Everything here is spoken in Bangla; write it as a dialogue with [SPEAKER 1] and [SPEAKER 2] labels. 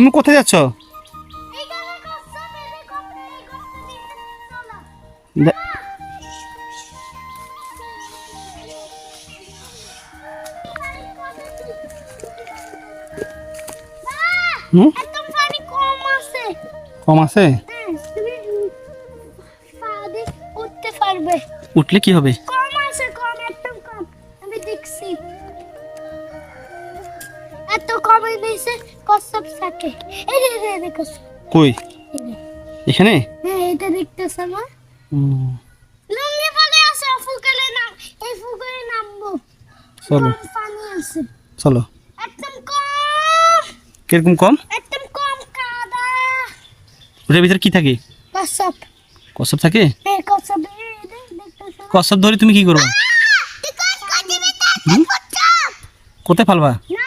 [SPEAKER 1] তুমি কোথায় যাচ্ছ? কম আছে? উঠলে কি হবে? কই এখানে?
[SPEAKER 2] হ্যাঁ, এটা দেখতেছ না? লুঙ্গি পরে আছে, ফুকালে না, এই ফুকালে নামবো।
[SPEAKER 1] চলো
[SPEAKER 2] পানি আছে
[SPEAKER 1] চলো।
[SPEAKER 2] একদম কম,
[SPEAKER 1] কিরকম কম?
[SPEAKER 2] একদম কম কাদা।
[SPEAKER 1] ওটার ভিতরে কি থাকে?
[SPEAKER 2] কসব,
[SPEAKER 1] কচ্ছপ থাকে?
[SPEAKER 2] এই কসব দেখতেছ না?
[SPEAKER 1] কচ্ছপ ধরে তুমি কি করবে? কোথায় ফালবা?
[SPEAKER 2] না